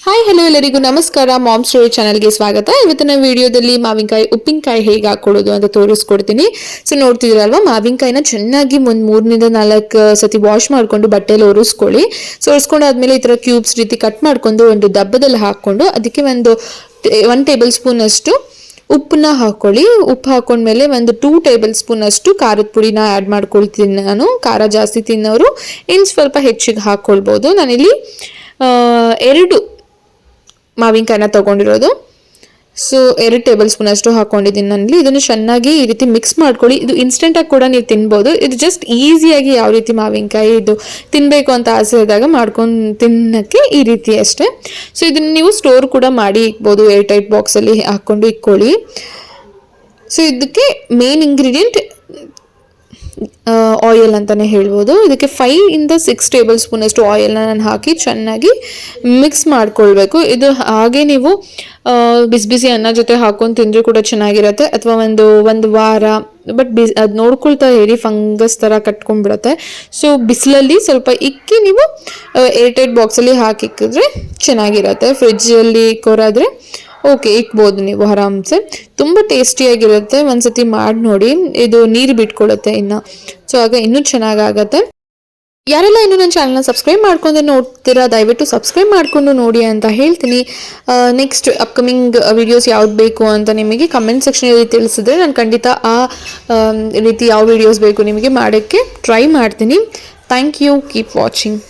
Hi hello ಎಲ್ಲರಿಗೂ ನಮಸ್ಕಾರ. Ma'am story ಚಾನಲ್ಗೆ ಸ್ವಾಗತ. ಇವತ್ತಿನ ವಿಡಿಯೋದಲ್ಲಿ ಮಾವಿನಕಾಯಿ ಉಪ್ಪಿನಕಾಯಿ ಹೇಗೆ ಹಾಕೊಳ್ಳೋದು ಅಂತ ತೋರಿಸ್ಕೊಡ್ತೀನಿ. ಸೊ ನೋಡ್ತಿದ್ದೀರಲ್ವಾ, ಮಾವಿನಕಾಯಿನ ಚೆನ್ನಾಗಿ ಒಂದು 3-4 ಸತಿ ವಾಶ್ ಮಾಡಿಕೊಂಡು ಬಟ್ಟೆಯಲ್ಲಿ ಒರೆಸ್ಕೊಳ್ಳಿ. ಸೊ ಒರೆಸ್ಕೊಂಡಾದ್ಮೇಲೆ ಈ ಥರ ಕ್ಯೂಬ್ಸ್ ರೀತಿ ಕಟ್ ಮಾಡ್ಕೊಂಡು ಒಂದು ಡಬ್ಬದಲ್ಲಿ ಹಾಕ್ಕೊಂಡು ಅದಕ್ಕೆ 1 ಟೇಬಲ್ ಸ್ಪೂನ್ ಅಷ್ಟು ಉಪ್ಪನ್ನ ಹಾಕೊಳ್ಳಿ. ಉಪ್ಪು ಹಾಕೊಂಡ್ಮೇಲೆ 2 ಟೇಬಲ್ ಸ್ಪೂನ್ ಅಷ್ಟು ಖಾರದ ಪುಡಿನ ಆ್ಯಡ್ ಮಾಡ್ಕೊಳ್ತೀನಿ. ನಾನು ಖಾರ ಜಾಸ್ತಿ ತಿನ್ನೋರು ಇನ್ನು ಸ್ವಲ್ಪ ಹೆಚ್ಚಿಗೆ ಹಾಕ್ಕೊಳ್ಬೋದು. ನಾನಿಲ್ಲಿ 2 ಮಾವಿನಕಾಯಿನ ತೊಗೊಂಡಿರೋದು. ಸೊ 2 ಟೇಬಲ್ ಸ್ಪೂನ್ ಅಷ್ಟು ಹಾಕೊಂಡಿದ್ದೀನಿ ನಾನಲ್ಲಿ. ಇದನ್ನು ಚೆನ್ನಾಗಿ ಈ ರೀತಿ ಮಿಕ್ಸ್ ಮಾಡ್ಕೊಳ್ಳಿ. ಇದು ಇನ್ಸ್ಟೆಂಟಾಗಿ ಕೂಡ ನೀವು ತಿನ್ಬೋದು. ಇದು ಜಸ್ಟ್ ಈಸಿಯಾಗಿ ಯಾವ ರೀತಿ ಮಾವಿನಕಾಯಿ ಇದು ತಿನ್ನಬೇಕು ಅಂತ ಆಸೆ ಇದ್ದಾಗ ಮಾಡ್ಕೊಂಡು ತಿನ್ನೋಕ್ಕೆ ಈ ರೀತಿ ಅಷ್ಟೇ. ಸೊ ಇದನ್ನು ನೀವು ಸ್ಟೋರ್ ಕೂಡ ಮಾಡಿ ಇಕ್ಬೋದು, ಏರ್ಟೈಟ್ ಬಾಕ್ಸಲ್ಲಿ ಹಾಕ್ಕೊಂಡು ಇಕ್ಕೊಳ್ಳಿ. ಸೊ ಇದಕ್ಕೆ ಮೇನ್ ಇಂಗ್ರೀಡಿಯೆಂಟ್ ಆಯಿಲ್ ಅಂತಲೇ ಹೇಳ್ಬೋದು. ಇದಕ್ಕೆ 5-6 ಟೇಬಲ್ ಸ್ಪೂನ್ ಅಷ್ಟು ಆಯಿಲ್ನ ನಾನು ಹಾಕಿ ಚೆನ್ನಾಗಿ ಮಿಕ್ಸ್ ಮಾಡ್ಕೊಳ್ಬೇಕು. ಇದು ಹಾಗೆ ನೀವು ಬಿಸಿ ಬಿಸಿ ಅನ್ನ ಜೊತೆ ಹಾಕೊಂಡು ತಿಂದರೂ ಕೂಡ ಚೆನ್ನಾಗಿರುತ್ತೆ, ಅಥವಾ ಒಂದು ವಾರ. ಬಟ್ ಅದು ನೋಡ್ಕೊಳ್ತಾ ಇರಿ, ಫಂಗಸ್ ಥರ ಕಟ್ಕೊಂಡ್ಬಿಡುತ್ತೆ. ಸೊ ಬಿಸಿಲಲ್ಲಿ ಸ್ವಲ್ಪ ಇಕ್ಕಿ ನೀವು ಏರ್ಟೈಟ್ ಬಾಕ್ಸಲ್ಲಿ ಹಾಕಿಕ್ಕಿದ್ರೆ ಚೆನ್ನಾಗಿರುತ್ತೆ. ಫ್ರಿಜ್ಜಲ್ಲಿ ಇಕ್ಕೋರಾದರೆ ಓಕೆ, ಇಕ್ಬೋದು ನೀವು ಆರಾಮ್ಸೆ. ತುಂಬ ಟೇಸ್ಟಿಯಾಗಿರುತ್ತೆ. ಒಂದ್ಸತಿ ಮಾಡಿ ನೋಡಿ. ಇದು ನೀರು ಬಿಟ್ಕೊಳ್ಳುತ್ತೆ ಇನ್ನು, ಸೊ ಆಗ ಇನ್ನೂ ಚೆನ್ನಾಗಾಗತ್ತೆ. ಯಾರೆಲ್ಲ ಇನ್ನೂ ನನ್ನ ಚಾನಲ್ನ ಸಬ್ಸ್ಕ್ರೈಬ್ ಮಾಡ್ಕೊಂಡು ನೋಡ್ತೀರಾ, ದಯವಿಟ್ಟು ಸಬ್ಸ್ಕ್ರೈಬ್ ಮಾಡಿಕೊಂಡು ನೋಡಿ ಅಂತ ಹೇಳ್ತೀನಿ. ನೆಕ್ಸ್ಟ್ ಅಪ್ಕಮಿಂಗ್ ವಿಡಿಯೋಸ್ ಯಾವ್ದು ಬೇಕು ಅಂತ ನಿಮಗೆ ಕಮೆಂಟ್ ಸೆಕ್ಷನಲ್ಲಿ ತಿಳಿಸಿದ್ರೆ ನಾನು ಖಂಡಿತ ಆ ರೀತಿ ಯಾವ ವಿಡಿಯೋಸ್ ಬೇಕು ನಿಮಗೆ ಮಾಡೋಕ್ಕೆ ಟ್ರೈ ಮಾಡ್ತೀನಿ. Thank you. Keep watching.